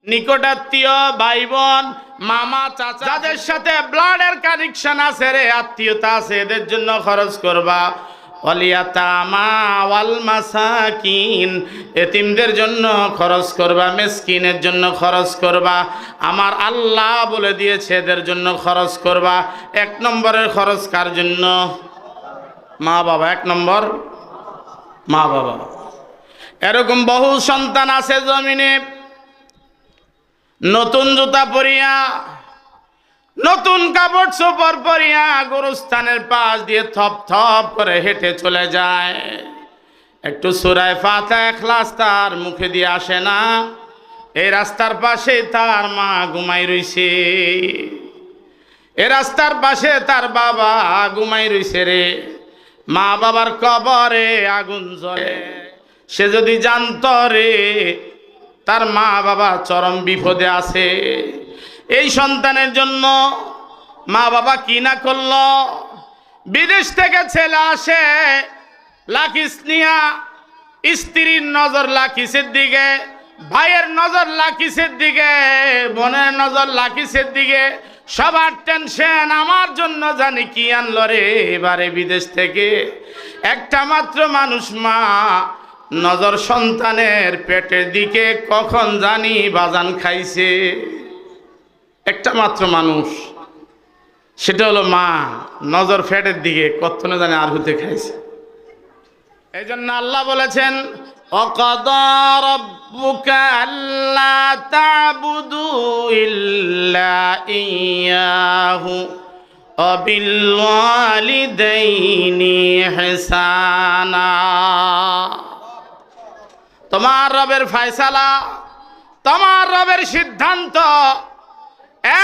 নিকটাত্মীয় ভাই বোন মামা চাচা যাদের সাথে ব্লাডের কানেকশন আছে রে আত্মীয়তা আছে এদের জন্য খরচ করবা। ওয়ালিয়াতামা ওয়াল মাসাকিন এতিমদের জন্য খরচ করবা, মিসকিনের জন্য খরচ করবা। আমার আল্লাহ বলে দিয়েছে এদের জন্য খরচ করবা। এক নম্বরের খরচ কার জন্য? মা বাবা। এক নম্বর মা বাবা। এরকম বহু সন্তান আছে জমিনে নতুন জুতা পরিয়া নতুন কাপড় চোপড় পরিয়া গোরস্থানের পাশ দিয়ে থপ থপ করে হেঁটে চলে যায়। একটু সূরা ফাতিহা ইখলাস তার মুখে দিয়ে আসে না। এই রাস্তার পাশে তার মা ঘুমাই রইছে, এই রাস্তার পাশে তার বাবা ঘুমাই রইছে রে। মা বাবার কবরে আগুন জ্বলে। সে যদি জানতো রে তার মা বাবা চরম বিপদে আছে, এই সন্তানের জন্য মা বাবা কি না করলো। বিদেশ থেকে ছেলে আসে লাকিস নিয়া, স্ত্রীর নজর লাকিসের দিকে, ভাইয়ের নজর লাকিসের দিকে, বোনের নজর লাকিসের দিকে। সবার টেনশন আমার জন্য জানি কি আনলো রে এবারে বিদেশ থেকে। একটা মাত্র মানুষ মা, নজর সন্তানের পেটের দিকে কখন জানি বাজান খাইছে। একটা মাত্র মানুষ, সেটা হলো মা, নজর পেটের দিকে কখন জানি আর হতে খাইছে। এই জন্য আল্লাহ বলেছেন ওয়াকাদা রাব্বুকা আল্লা তা'বুদু ইল্লা ইয়াহু ওয়া বিল ওয়ালিদাইনি ইহসানা। তোমার রবের ফয়সালা, তোমার রবের সিদ্ধান্ত,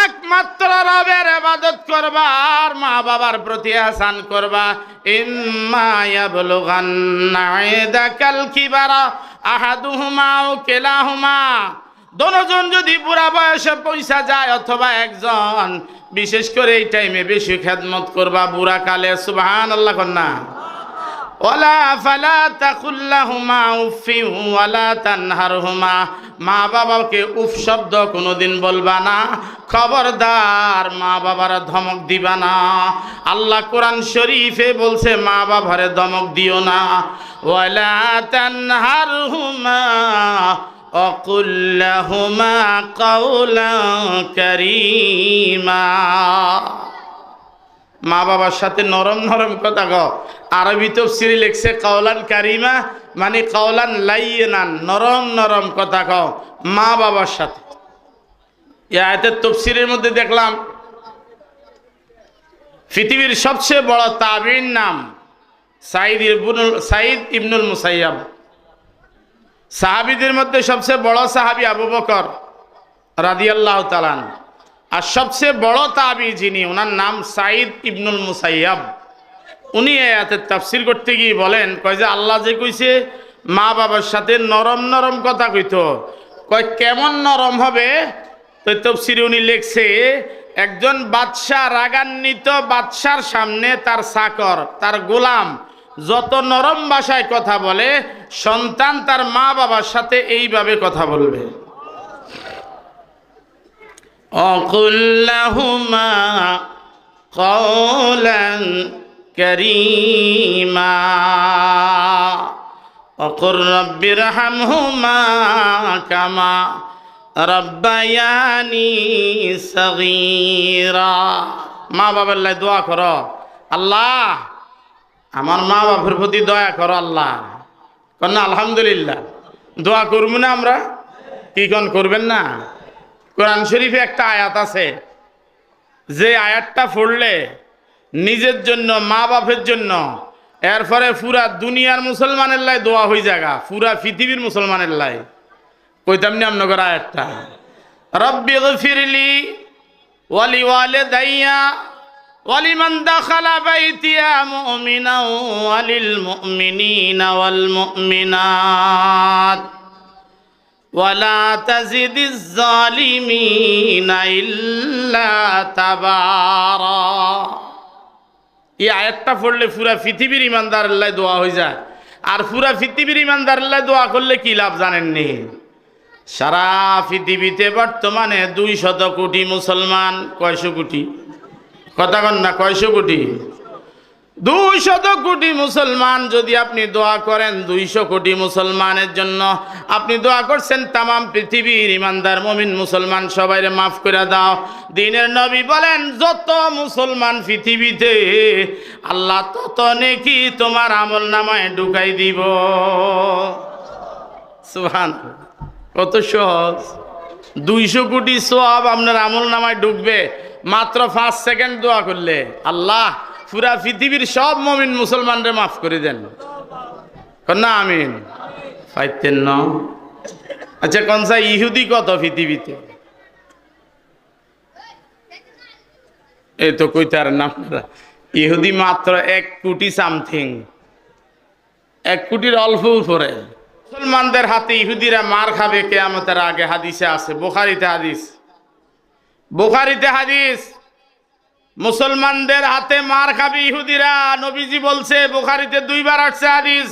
একমাত্র রবের ইবাদত করবা আর মা বাবার প্রতি ইহসান করবা। ইম্মা ইয়াবলুগান্না ইনদাকাল কিবারা আহাদুহুমা আও কিলাহুমা, দুজন যদি বুড়া বয়সে পৌঁছা যায় অথবা একজন, বিশেষ করে এই টাইমে বেশি খেদমত করবা বুড়া কালে। সুবহানাল্লাহ কন্না। ওয়ালা ফালা তাকুল লাহুমা উফিন ওয়ালা তানহারহুমা, মা বাবাকে উফ শব্দ কোনোদিন বলবা না, খবরদার মা বাবার ধমক দিবা না। আল্লাহ কোরআন শরীফে বলছে মা বাবারে ধমক দিও না। ওয়ালা তানহারহুমা ওয়াকুল লাহুমা কাওলান কারীমা, মা বাবার সাথে নরম নরম কথা কও। আরবি তাফসীরে লিখছে কাওলান কারিমা, মানে কাওলান লাইয়িনান, নরম নরম কথা কও মা বাবার সাথে। এই আয়াতের তাফসীরের মধ্যে দেখলাম পৃথিবীর সবচেয়ে বড় তাবিঈর নাম সাঈদ ইবনুল মুসাইয়াব। সাহাবীদের মধ্যে সবচেয়ে বড় সাহাবী আবু বকর রাদিয়াল্লাহু তাআলা আনহু, আর সবচেয়ে বড় তাবী যিনি, ওনার নাম সাঈদ ইবনুল মুসাইয়াব। উনি আয়াতের তাফসীর করতে গিয়ে বলেন, কয় যে আল্লাহ যে কইছে মা বাবার সাথে নরম নরম কথা কইতো, কয় কেমন নরম হবে? তো তাফসীরে উনি লিখছে একজন বাদশা, রাগান্বিত বাদশার সামনে তার চাকর, তার গোলাম যত নরম ভাষায় কথা বলে, সন্তান তার মা বাবার সাথে এইভাবে কথা বলবে। وقل لهما قولا كريما وقل رب ارحمهما كما ربياني صغيرا। মা বাবার লাই দোয়া করো, আল্লাহ আমার মা বাবার প্রতি দয়া করো আল্লাহ। কন্যা আলহামদুলিল্লাহ, দোয়া করবো না আমরা? কি কোন করবেন না? কোরআন শরীফে একটা আয়াত আছে, যে আয়াতটা পড়লে নিজের জন্য, মা বাপের জন্য, এরপরে পুরা দুনিয়ার মুসলমানের লাই দোয়া হয়ে যাগা, পুরা পৃথিবীর মুসলমানের লাই। কইতাম নি আপনাদের আয়াতটা? রব্বি গফিরলি ওয়ালি ওয়ালিদাইয়া ওয়ালিমান দাখালা বাইতিয়া মুমিনান ওয়ালিল মুমিনিনা ওয়াল মুমিনাত ওয়ালা তাজিদিজ জালিমিনা ইল্লা তাবারা। এই আয়াতটা পড়লে পুরা পৃথিবীর ইমানদার আল্লাহ দোয়া হয়ে যায়। আর পুরা পৃথিবীর ইমানদার আল্লাহ দোয়া করলে কি লাভ জানেননি? সারা পৃথিবীতে বর্তমানে 200 কোটি মুসলমান। 100 কোটি? কথা কন না, 100 কোটি? 200 কোটি মুসলমান। যদি আপনি দোয়া করেন 200 কোটি মুসলমানের জন্য, আপনি দোয়া করছেন তামাম পৃথিবীর ইমানদার মুমিন মুসলমান সবাইরে মাফ করে দাও। দ্বীনের নবী বলেন যত মুসলমান পৃথিবীতে, আল্লাহ তত নেকি তোমার আমল নামায় ঢুকাই দিব। সুবহানাল্লাহ, কত সহজ। 200 কোটি সওয়াব আপনার আমল নামায় ঢুকবে মাত্র 5 সেকেন্ড দোয়া করলে। আল্লাহ পুরা পৃথিবীর সব মুমিন মুসলমানরে মাফ করে দেন। না আমিন? পাইতেন না? আচ্ছা কোনসা ইহুদি কত পৃথিবীতে? এই তো কইতার নাম, ইহুদি মাত্র 1 কোটি সামথিং, 1 কোটির অল্প উপরে। মুসলমানদের হাতে ইহুদিরা মার খাবে কিয়ামতের আগে, হাদিসে আছে, বুখারীতে হাদিস, বুখারীতে হাদিস। মুসলমানদের হাতে মার খাবে ইহুদিরা, নবীজি বলছে, বুখারীতে 2 বার আসছে হাদিস।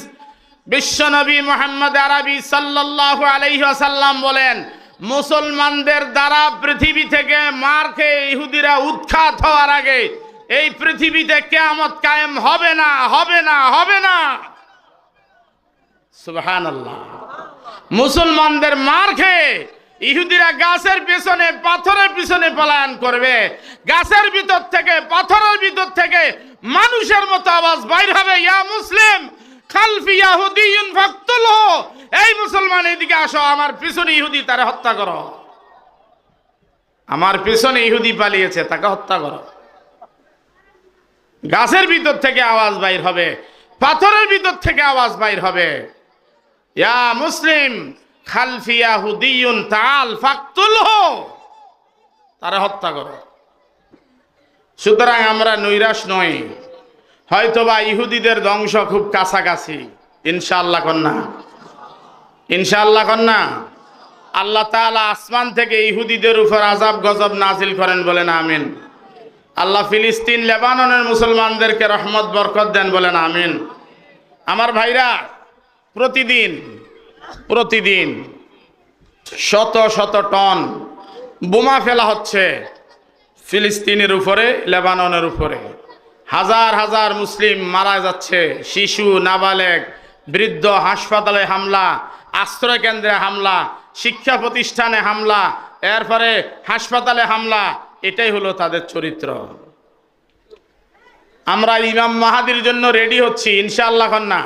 বিশ্ব নবী মুহাম্মদ আরবি সাল্লাল্লাহু আলাইহি ওয়াসাল্লাম বলেন, মুসলমানদের দ্বারা পৃথিবী থেকে মার খেয়ে ইহুদিরা উৎখাত হওয়ার আগে এই পৃথিবীতে কিয়ামত কায়েম হবে না, হবে না, হবে না। সুবহানাল্লাহ। মুসলমানদের মার খেয়ে ইহুদিরা গাছের পিছনে পাথরের পিছনে পলায়ন করবে, গাছের ভিতর থেকে পাথরের ভিতর থেকে মানুষের মতো আওয়াজ বাইর হবে, ইয়া মুসলিম খালফি ইয়াহুদিয়ুন ফাকতুলহু, এই মুসলমান এদিকে আসো, আমার পিছনে ইহুদি, তারে হত্যা করো। আমার পিছনে ইহুদি পালিয়েছে, তাকে হত্যা করো। গাছের ভিতর থেকে আওয়াজ বাইর হবে, পাথরের ভিতর থেকে আওয়াজ বাইর হবে, ইয়া মুসলিম খালফি ইয়াহুদিয়ুন তাআল ফাকতুলহু, তারে হত্যা করো। সুতরাং আমরা নৈরাশ নই, হয়তোবা ইহুদিদের ধ্বংস খুব কাছাকাছি। ইনশাআল্লাহ কন্যা, ইনশাআল্লাহ কন্যা। আল্লাহ তাআলা আসমান থেকে ইহুদিদের উপর আযাব গজব নাজিল করেন, বলেন আমিন। আল্লাহ ফিলিস্তিন লেবাননের মুসলমানদেরকে রহমত বরকত দেন, বলেন আমিন। আমার ভাইরা, প্রতিদিন প্রতিদিন শত শত টন বোমা ফেলা হচ্ছে ফিলিস্তিনের উপরে, লেবাননের উপরে। হাজার হাজার মুসলিম মারা যাচ্ছে, শিশু, নাবালেগ, বৃদ্ধ। হাসপাতালে হামলা, আশ্রয় কেন্দ্রে হামলা, শিক্ষা প্রতিষ্ঠানে হামলা, এরপরে হাসপাতালে হামলা। এটাই হলো তাদের চরিত্র। আমরা ইমাম মাহাদির জন্য রেডি হচ্ছি ইনশাআল্লাহ কন্যা।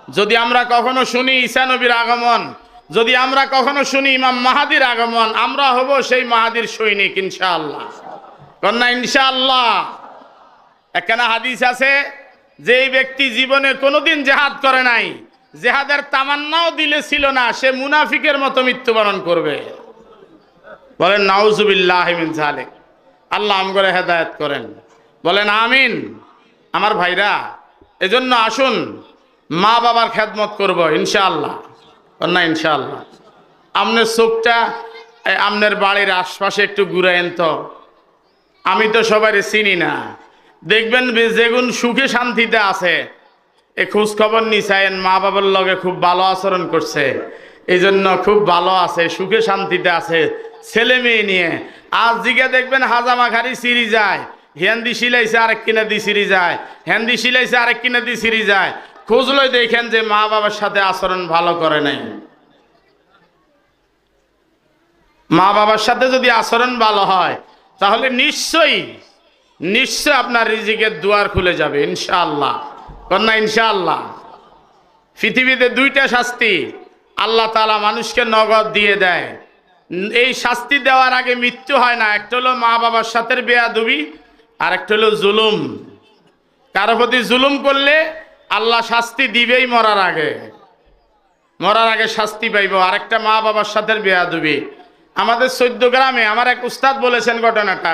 যদি আমরা কখনো শুনি ঈসা নবীর আগমন, যদি আমরা কখনো শুনি ইমাম মাহাদির আগমন, আমরা হব সেই মাহাদির সৈনিক ইনশাআল্লাহ কন্যা, ইনশাআল্লাহ। একখানা হাদিস আছে, যে ব্যক্তি জীবনে কোনোদিন জেহাদ করে নাই, জেহাদের তামান্নাও দিলে ছিল না, সে মুনাফিকের মতো মৃত্যুবরণ করবে। বলেন নাউজুবিল্লাহি মিন যালিক। আল্লাহ আমগরে হেদায়েত করেন, বলেন আমিন। আমার ভাইরা, এজন্য আসুন মা বাবার খেদমত করব ইনশাআল্লাহ না, ইনশাআল্লাহ। আপনার চোখটা আপনার বাড়ির আশপাশে একটু ঘুরাইন তো। আমি তো সবাই চিনি না, দেখবেন যেগুন সুখে শান্তিতে আছে, এ খোঁজ খবর নিছেন, মা বাবার লগে খুব ভালো আচরণ করছে, এই জন্য খুব ভালো আছে, সুখে শান্তিতে আছে ছেলে মেয়ে নিয়ে। আজ দিকে দেখবেন হাজামাখারি সিঁড়ি যায়, হেন্দি সিলাইছে আরেক কিনা দি সিঁড়ি যায়, হেন্দি সিলাইছে আরেক কিনা দি সিঁড়ি যায়। খুঁজলই দেখেন যে মা বাবার সাথে আচরণ ভালো করে নাই। মা বাবার সাথে যদি আচরণ ভালো হয়, তাহলে নিশ্চয়ই নিশ্চয় আপনার রিজিকের দুয়ার খুলে যাবে ইনশাআল্লাহ কন্যা, ইনশাআল্লাহ। পৃথিবীতে 2টা শাস্তি আল্লাহ তাআলা মানুষকে নগদ দিয়ে দেয়। এই শাস্তি দেওয়ার আগে মৃত্যু হয় না। একটা হলো মা বাবার সাথে বেয়াদবি, আর একটা হলো জুলুম। কারো প্রতি জুলুম করলে আল্লাহ শাস্তি দিবেই মরার আগে, মরার আগে শাস্তি পাইব। আরেকটা মা বাবার সাথে বেয়াদবি। আমাদের 14 গ্রামে আমার এক উস্তাদ বলেছেন ঘটনাটা।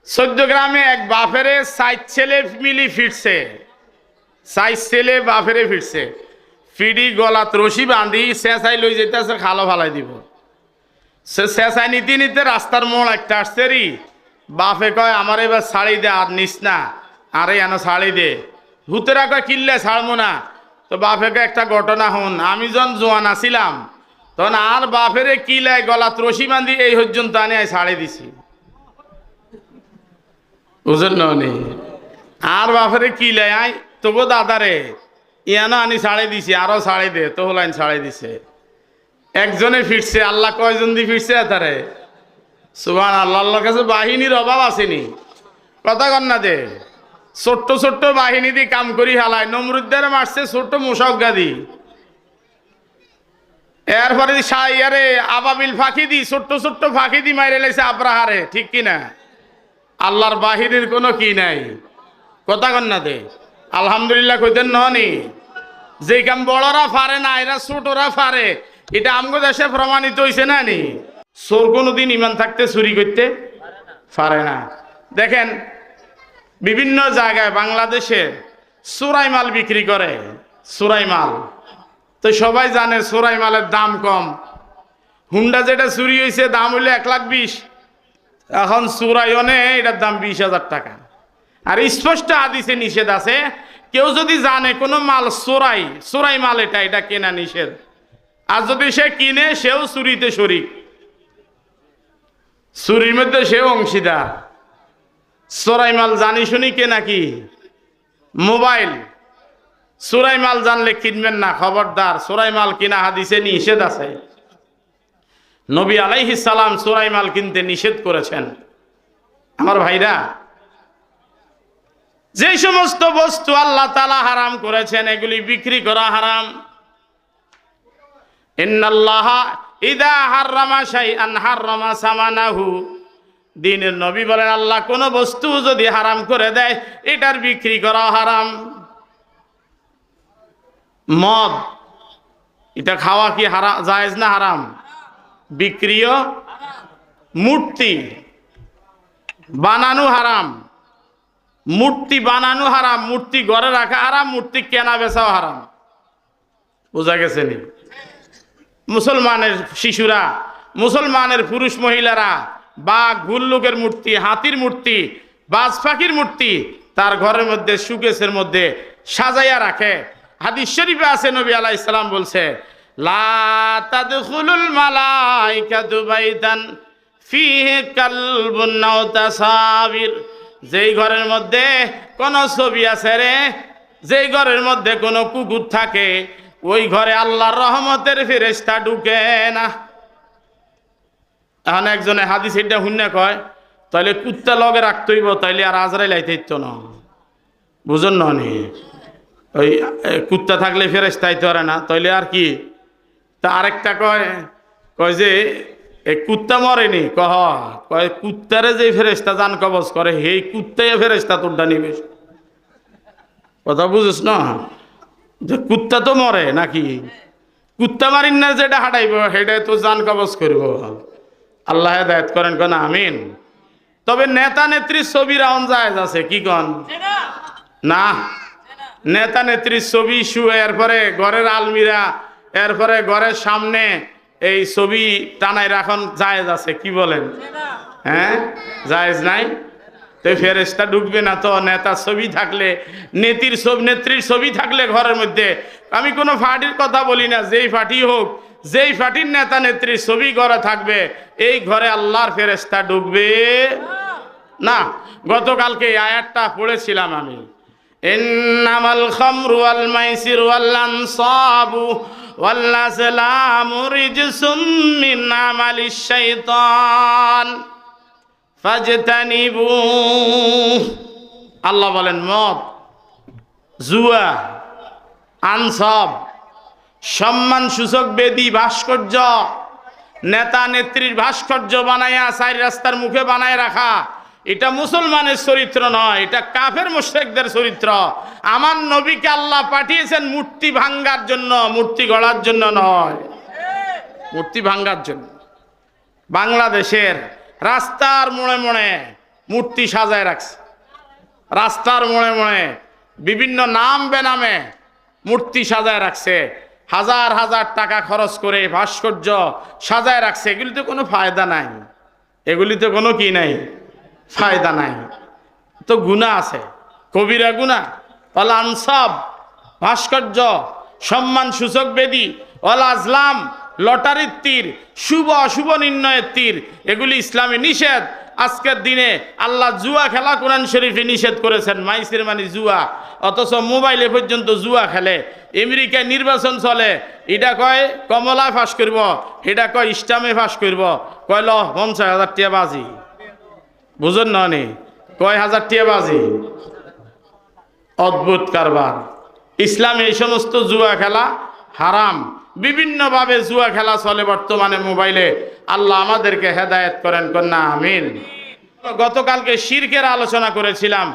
14 গ্রামে এক বাপেরে 4 ছেলে মিলি ফিরছে, 4 ছেলে বাপেরে ফিরছে, ফিডি গলাত রশি বাঁধি চেঁচাই লই যেতেছে, খালো ফালাই দিব। সে চেঁচাই নিতে নিতে রাস্তার মোড় একটা আসছে রি, বাপে কয় আমার এবার ছাড়ি দে, আর নিস না, আরে এন ছাড়ি দে। ভূতেরা কয় কিনলে ছাড়বো না। তো বাপে কয় একটা ঘটনা হন, আমি যখন জোয়ান আছিলাম তখন আর বাপেরে কিলায় গলাত রশি বান্ধি এই পর্যন্ত আনে ছাড়ে দিছি, বুঝলেন না? আর বাপেরে কিলায় আই তবু দাদারে ইয়ানো আনি ছাড়ে দিছি, আরো ছাড়ে দে, তো হলাইন ছাড়ে দিছে। একজনে ফিরছে, আল্লাহ কয়জন দিয়ে ফিরছে তারে? সুবহানাল্লাহ। আল্লাহর কাছে বাহিনীর অভাব আসেনি, কথা কন না দে। ছোট্ট ছোট্ট বাহিনী দিয়ে কাম করি হালায়। নমরুদ্দারে মারছে ছোট্ট মুশাক্কা দি, এরপরে সাইয়ারে আবাবিল ফাঁকি দি, ছোট্ট ছোট্ট ফাঁকি দি মাইরে লাইছে আব্রাহারে, ঠিক কিনা? আল্লাহর বাহিনীর কোনো কি নাই, কথা কন না দে। আলহামদুলিল্লাহ কইতেন ননি? যে কাম বড়রা পারে না এরা ছোটরা পারে, এটা আমগো দেশে প্রমাণিত হইছে না নি? চোর কোনোদিন ইমান থাকতে চুরি করতে পারে না। দেখেন বিভিন্ন জায়গায় বাংলাদেশে চোরাই মাল বিক্রি করে, চোরাই মাল। তো সবাই জানে চোরাই মালের দাম কম। হুন্ডা যেটা চুরি হয়েছে দাম হইলে 1,20,000, এখন চোরাই অনে এটার দাম 20,000 টাকা। আর স্পষ্ট হাদিসে নিষেধ আছে, কেউ যদি জানে কোনো মাল চোরাই, চোরাই মাল এটা কেনা নিষেধ। আর যদি সে কিনে সেও চুরিতে শরিক, চুরির মধ্যে সেও অংশীদার। চোরাই মাল জানি শুনি কে নাকি? মোবাইল চোরাই মাল জানলে কিনবেন না, খবরদার। চোরাই মাল কিনা হাদিসে নিষেধ আছে। নবী আলাইহিস সালাম চোরাই মাল কিনতে নিষেধ করেছেন। আমার ভাইরা, যে সমস্ত বস্তু আল্লাহ তাআলা হারাম করেছেন এগুলি বিক্রি করা হারাম। ইন্নাল্লাহা ইযা হাররামা শাইআন হাররামা সামানাহু। দ্বীনের নবী বলেন, আল্লাহ কোন বস্তু যদি হারাম করে দেয় এটার বিক্রি করা হারাম। মদ, এটা খাওয়া কি হারাম, জায়েজ না হারাম? বিক্রিও। মূর্তি বানানো হারাম, মূর্তি বানানো হারাম, মূর্তি ঘরে রাখা হারাম, মূর্তি কেনা বেচাও হারাম। বোঝা গেছে নি? মুসলমানের শিশুরা, মুসলমানের পুরুষ মহিলারা বাঘ ভুল্লুকের মূর্তি, হাতির মূর্তি, বাজ পাখির মূর্তি তার ঘরের মধ্যে সুকেসের মধ্যে সাজাইয়া রাখে। হাদিস শরীফে আছে, নবী আলাইহিস সালাম বলছে, লা তাদখুলুল মালাইকাতু বাইতান ফিহি কালবুন আও তাসাবির। যেই ঘরের মধ্যে কোন ছবি আছে রে, যেই ঘরের মধ্যে কোন কুকুর থাকে, ওই ঘরে আল্লাহর রহমতের ফেরেশতা ঢুকে না। এখন একজনে হাদিস এটা হুন্না কয়, তাইলে কুত্তা লগে রাখতেইব, তাইলে আর আজরাইল আইতেইতো না, বুঝুন না? ওই কুত্তা থাকলে ফেরেশতা আইতে পারে না, তাইলে আর কি? তা আরেকটা কয় যে এই কুত্তা মরেনি, কয় কুত্তারে যে ফেরেশতা জান কবজ করে সেই কুত্তাই ফেরেশতা তোরটা নিবে। কথা বুঝিস না? যে কুত্তা তো মরে নাকি? কুত্তা মারিন না, যেটা হাঁটাইব সেটাই তো জান কবজ করব। আল্লাহ হেদায়েত করেন, কোন আমিন। তবে নেতা নেত্রীর ছবি রাউন জায়েজ আছে, কি কন? না, নেতা নেত্রীর ছবি শুয়ে এরপরে ঘরের আলমিরা, এরপরে ঘরের সামনে এই ছবি টানাই রাখন জায়েজ আছে, কি বলেন? হ্যাঁ, জায়েজ নাই। তো ফেরেশতা ঢুকবে না তো? নেতার ছবি থাকলে, নেত্রীর ছবি থাকলে ঘরের মধ্যে, আমি কোনো পার্টির কথা বলি না, যেই পার্টি হোক, যেই পার্টির নেতা নেত্রীর ছবি ঘরে থাকবে, এই ঘরে আল্লাহর ফেরেশতা ঢুকবে না। গতকালকে এই আয়াতটা পড়েছিলাম আমি, ইন্নামাল খামরু ওয়াল মাইসিরু ওয়াল আনসাবু ওয়াল আজলামু রিজসুম মিন আমালিশ শাইতান ফাজতানিবু। আল্লাহ বলেন, মদ, জুয়া, আনসাব, সম্মান সূচক বেদি, ভাস্কর্য, নেতা নেত্রীর ভাস্কর্য বানায়া চার রাস্তার মুখে বানায় রাখা, এটা মুসলমানের চরিত্র নয়, এটা কাফের মুশরিকদের চরিত্র। আমার নবীকে আল্লাহ পাঠিয়েছেন মূর্তি ভাঙ্গার জন্য, মূর্তি গড়ার জন্য নয়, মূর্তি ভাঙ্গার জন্য। বাংলাদেশের রাস্তার মোড়ে মোড়ে মূর্তি সাজায় রাখছে, রাস্তার মোড়ে মোড়ে বিভিন্ন নাম বেনামে মূর্তি সাজায় রাখছে, হাজার হাজার টাকা খরচ করে ভাস্কর্য সাজায় রাখছে। এগুলিতে কোনো ফায়দা নাই, এগুলিতে কোনো কি নাই, ফায়দা নাই, তো গুনাহ আছে, কবিরা গুনাহ। ওয়াল আনসাব, ভাস্কর্য, সম্মান সূচক বেদি, ওয়াল আজলাম, লটারির তীর, শুভ অশুভ নির্ণয়ের তীর, এগুলি ইসলামে নিষেধ। আজকের দিনে আল্লাহ জুয়া খেলা কোরআন শরীফে নিষেধ করেছেন, মাইসির মানে জুয়া, অথচ মোবাইলে পর্যন্ত জুয়া খেলে। আমেরিকায় নির্বাচন চলে, এটা কয় কমলা ফাঁস করব, এটা কয় ইসলামে ফাঁস করব, কয় 50,000 টাকা বাজি, বুঝুন ননি, কয় হাজার টাকা বাজি। অদ্ভুত কারবার। ইসলামে এই সমস্ত জুয়া খেলা হারাম। বিভিন্নভাবে জুয়া খেলা চলে বর্তমানে মোবাইলে। আল্লাহ আমাদেরকে হেদায়েত করেন, কন্যা আমিন। গতকালকে শিরকের আলোচনা করেছিলাম।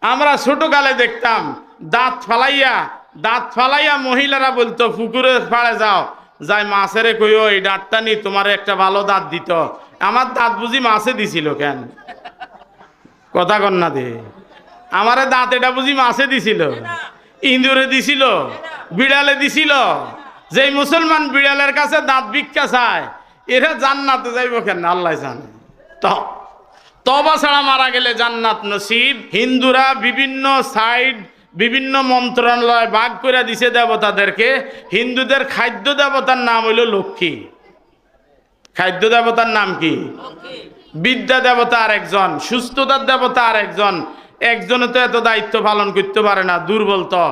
আমরা ছোটকালে দেখতাম দাঁত ফালাইয়া মহিলারা বলতো পুকুরের পাড়ে যাও, যাই মাছেরে কইও এই দাঁতটা নি তোমার একটা ভালো দাঁত দিত। আমার দাঁত বুঝি মাছে দিছিল কেন? কথা কন্যা দে, আমারে দাঁত এটা বুঝি মাছে দিছিল, ইঁদুরে দিছিল, বিড়ালে দিছিল। যেই মুসলমান বিড়ালের কাছে দাঁত ভিক্ষা চায়, এরা জান্নাতে যাইব কেন আল্লাহ জানে। তওবা ছাড়া মারা গেলে জান্নাত নসিব। হিন্দুরা বিভিন্ন সাইড, বিভিন্ন মন্ত্রণালয় ভাগ করে দিছে দেবতাদেরকে। হিন্দুদের খাদ্য দেবতার নাম হইল লক্ষ্মী। খাদ্য দেবতার নাম কি? বিদ্যা দেবতা আর একজন, সুস্থতার দেবতা আর একজন। একজনে তো এত দায়িত্ব পালন করতে পারে না, দুর্বল তো।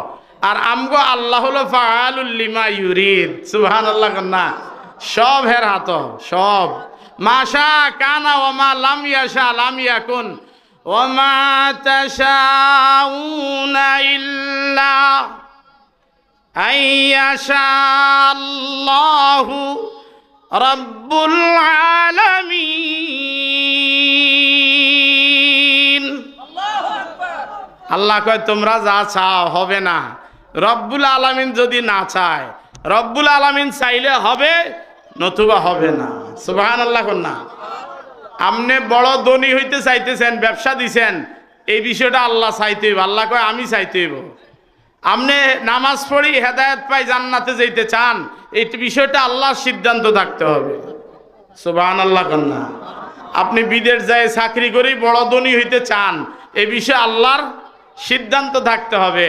আর আমগো আল্লাহ হলো ফাআলুল লিমা ইউরিদ, সুবহানাল্লাহ না। সব হের হাত, সব মাশা কানা ওয়া মা লাম ইয়াশা লাম ইয়াকুন ওয়া মা তাশাউনা ইল্লা আইয়াশা আল্লাহু রাব্বুল আলামিন। আল্লাহ কয় তোমরা যা চাও হবে না, রব্বুল আলামিন যদি না চায়। রব্বুল আলামিন চাইলে হবে, নতুবা হবে না। সুবহানাল্লাহ না। আপনি বড় ধনী হইতে চাইতেছেন, ব্যবসা দিছেন, এই বিষয়টা আল্লাহ চাইতে হইব। আল্লাহ কয় আমি চাইতে হইব। আপনি নামাজ পড়ি হেদায়েত পাই জান্নাতে যেতে চান, এই বিষয়টা আল্লাহর সিদ্ধান্ত থাকতে হবে। সুবহানাল্লাহ না। আপনি বিদেশ যায় চাকরি করি বড় ধনী হইতে চান, এই বিষয়ে আল্লাহর সিদ্ধান্ত থাকতে হবে।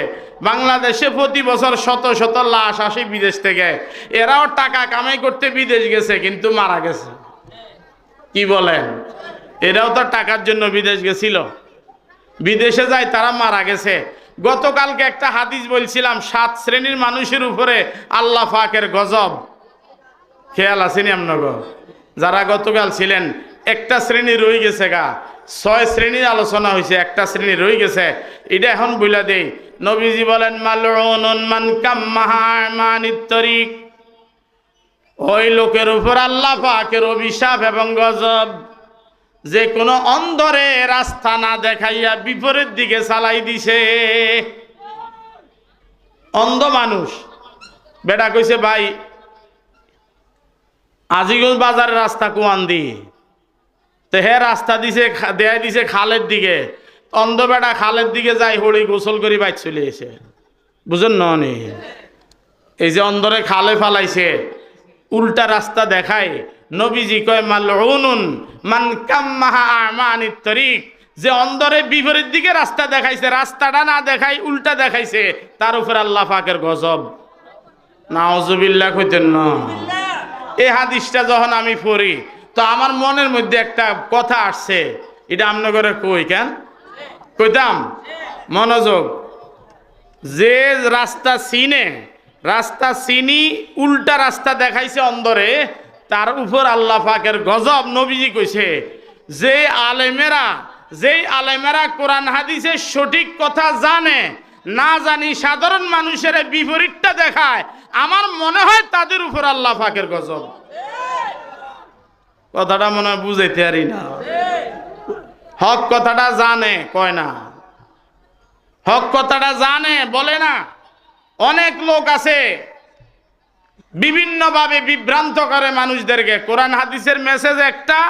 বাংলাদেশে প্রতি বছর শত শত লাশ আসে বিদেশ থেকে। এরাও টাকা কামাই করতে বিদেশ গেছে, কিন্তু মারা গেছে। কি বলেন? এরাও তো টাকার জন্য বিদেশ গেছিল, বিদেশে যায় তারা মারা গেছে। গতকালকে একটা হাদিস বলছিলাম, 7 শ্রেণীর মানুষের উপরে আল্লাহ পাকের গজব। খেয়াল আসেনি আপনাকে? যারা গতকাল ছিলেন, একটা শ্রেণী রয়ে গেছে গা। 6 শ্রেণীর আলোচনা হয়েছে, একটা শ্রেণী রয়ে গেছে। এটা এখন বইলা দেই। নবীজি বলেন মালউনুন মান কাম্মাহা আমানিত তরিক, ওই লোকের উপর আল্লাহ পাকের অভিশাপ এবং গজব, যে কোনো অন্ধরে রাস্তা না দেখাইয়া বিপরীত দিকে চালাই দিছে। অন্ধ মানুষ বেটা কইছে ভাই আজিগঞ্জ বাজারের রাস্তা কোয়ান দি, তো হে রাস্তা দিছে দেয় দিছে খালের দিকে। অন্ধ বেটা খালের দিকে যাই হড়ি গোসল করি বাইক চলে এসে, বুঝেন নি? এই যে অন্ধরে খালে ফালাইছে, উল্টা রাস্তা দেখায়। নবীজি কয় মালউনুন মান কাম্মাহা আমানিত তরিক, যে অন্ধরে বিপরীত দিকে রাস্তা দেখাইছে, রাস্তাটা না দেখাই উল্টা দেখাইছে, তার উপর আল্লাহ পাকের গজব। নাউজুবিল্লাহ কইতেন না। এই হাদিসটা যখন আমি পড়ি, তো আমার মনের মধ্যে একটা কথা আসছে, এটা আপনাদের কই কেন কইতাম, মনোযোগ। যে রাস্তা চিনি উল্টা রাস্তা দেখাইছে অন্ধরে, তার উপর আল্লাহ পাকের গজব। নবীজি কইছে যেই আলেমেরা কোরআন হাদিসের সঠিক কথা জানে, না জানি সাধারণ মানুষের বিপরীতটা দেখায়, আমার মনে হয় তাদের উপর আল্লাহ পাকের গজব। কথাটা মনে হয় বুঝাইতে পারি না। হক কথাটা জানে, কয় না। হক কথাটা জানে, বলে না। অনেক লোক আছে বিভিন্নভাবে বিভ্রান্ত করে মানুষদেরকে। কোরআন হাদিসের মেসেজ একটা,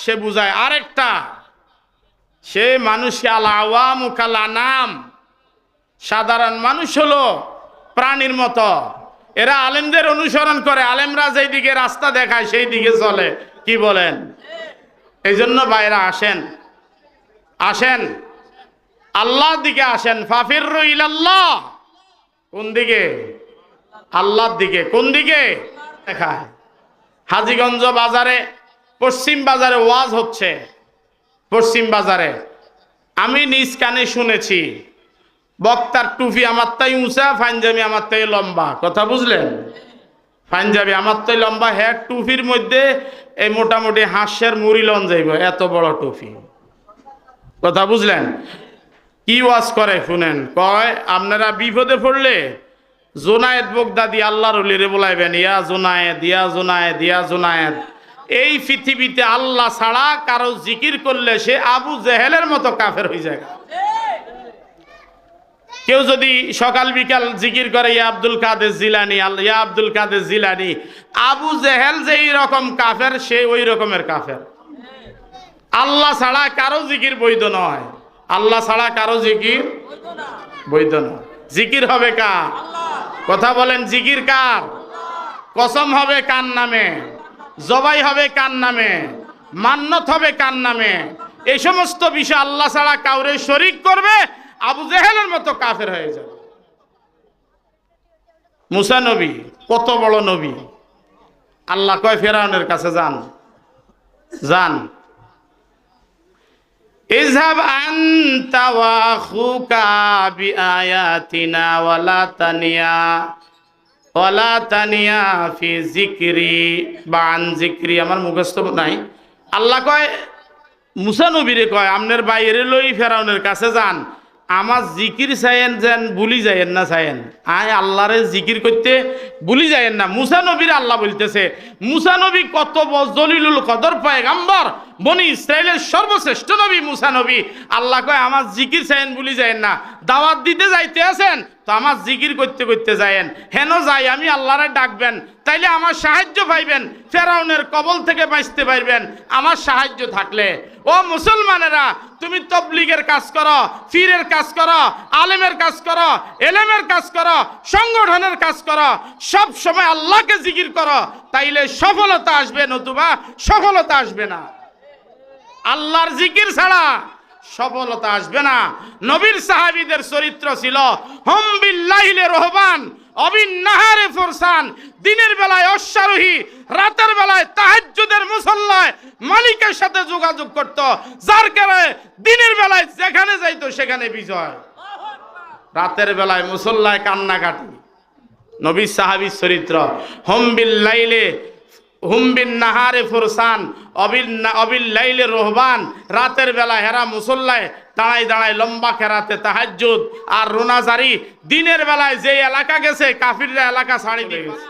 সে বুঝায় আরেকটা। সে মানুষকে আল-আওয়ামু কাল-আনাম, সাধারণ মানুষ হলো প্রাণীর মতো। এরা আলেমদের অনুসরণ করে, আলেমরা যেই দিকে রাস্তা দেখায় সেই দিকে চলে। কি বলেন? এই জন্য ভাইরা আসেন আল্লাহর দিকে আসেন। ফাফিরু ইলাল্লাহ। কোন দিকে? আল্লাহর দিকে। কোন দিকে? দেখায় হাজীগঞ্জ বাজারে, পশ্চিম বাজারে ওয়াজ হচ্ছে। পশ্চিম বাজারে আমি নিজ কানে শুনেছি, বক্তার টুপি আমার তাই উঁচা, পাঞ্জাবি আমার তাই লম্বা। কথা বুঝলেন? পাঞ্জাবি আমার তাই লম্বা, হ্যাঁ টুপির মধ্যে এই মোটামুটি হাঁসের মুড়ি লন যাইব, এত বড় টুপি। কথা বুঝলেন? কি ওয়াজ করে শুনেন, কয় আপনারা বিপদে পড়লে জোনায়েদ বগদাদি আল্লাহর ওলিরে বলাইবেন, ইয়া জোনায়েদ, ইয়া জোনায়েদ, ইয়া জোনায়েদ। এই পৃথিবীতে আল্লাহ ছাড়া কারো জিকির করলে সে আবু জেহেলের মতো কাফের হয়ে যায়। কেউ যদি সকাল বিকাল জিকির করে ইয়া আব্দুল কাদের জিলানি, ইয়া আব্দুল কাদের জিলানি, আবু জেহেল যেই রকম কাফের সে ওই রকমের কাফের। আল্লাহ ছাড়া কারো জিকির বৈধ নয়। আল্লাহ ছাড়া কারো জিকির বৈধ নয়। জিকির হবে কার? কথা বলেন, জিকির কার? কসম হবে কার নামে? জবাই হবে কার নামে? মান্নত হবে কার নামে? এই সমস্ত বিষয় আল্লাহ ছাড়া কাউরে শরীক করবে, আবু জেহেলের মতো কাফের হয়ে যাবে। মুসা নবী কত বড় নবী, আল্লাহ কয় ফেরাউনের কাছে যান, যান, ইযহাব আনতা ওয়া আখুকা বিআয়াতিনা ওয়ালা তানিয়া ফি যিকরি বা আন যিকরি। আমার মুখস্থ নাই। আল্লাহ কয় মুসা নবীরে কয় আপনার বাইরে লই ফেরাউনের কাছে যান, আমার জিকির চাইয়েন যেন ভুলি যাইয়েন না, চাইয়েন আয় আল্লাহরে জিকির করতে ভুলি যাইয়েন না। মুসা নবীর আল্লাহ বলতেছে, মুসা নবী কত জলিলুল কদর পয়গম্বর, বনি ইসরাইলের সর্বশ্রেষ্ঠ নবী মুসা নবী। আল্লাহ কয় আমার জিকির চাইয়েন ভুলি যাইয়েন না। দাওয়াত দিতে যাইতে আছেন তো আমার জিকির করতে করতে যাইয়েন, হেন যাই আমি আল্লাহরে ডাকবেন, তাইলে আমার সাহায্য পাইবেন, ফেরাউনের কবল থেকে বাঁচতে পারবেন আমার সাহায্য থাকলে। ও মুসলমানেরা, তুমি তবলিগের কাজ করো, ফিরের কাজ করো, আলেমের কাজ করো, এলেমের কাজ করো, সংগঠনের কাজ করো, সব সময় আল্লাহকে জিকির করো, তাইলে সফলতা আসবে, নতুবা সফলতা আসবে না। আল্লাহর জিকির ছাড়া সফলতা আসবে না। নবীর সাহাবীদের চরিত্র ছিল হুম বিল্লাইলে রহবান অবিন্নাহারে ফরসান। দিনের বেলায় অশ্বারোহী, রাতের বেলায় তাহাজ্জুদের মুসল্লায় মালিকের সাথে যোগাযোগ করত, যার কারণে দিনের বেলায় যেখানে যাইতো সেখানে বিজয়, রাতের বেলায় মুসল্লায় কান্নাকাটি। নবী সাহাবীর চরিত্র হুম বিল্লাইলে হুম বিন নাহারে ফরসান অবিল লাইলে রহবান। রাতের বেলা হেরা মুসল্লায় দাঁড়ায় দাঁড়ায় লম্বা খেরাতে তাহাজ্জুদ আর রোনাজারি। দিনের বেলায় যে এলাকা গেছে কাফিররা এলাকা ছাড়ি দিয়ে গেছে।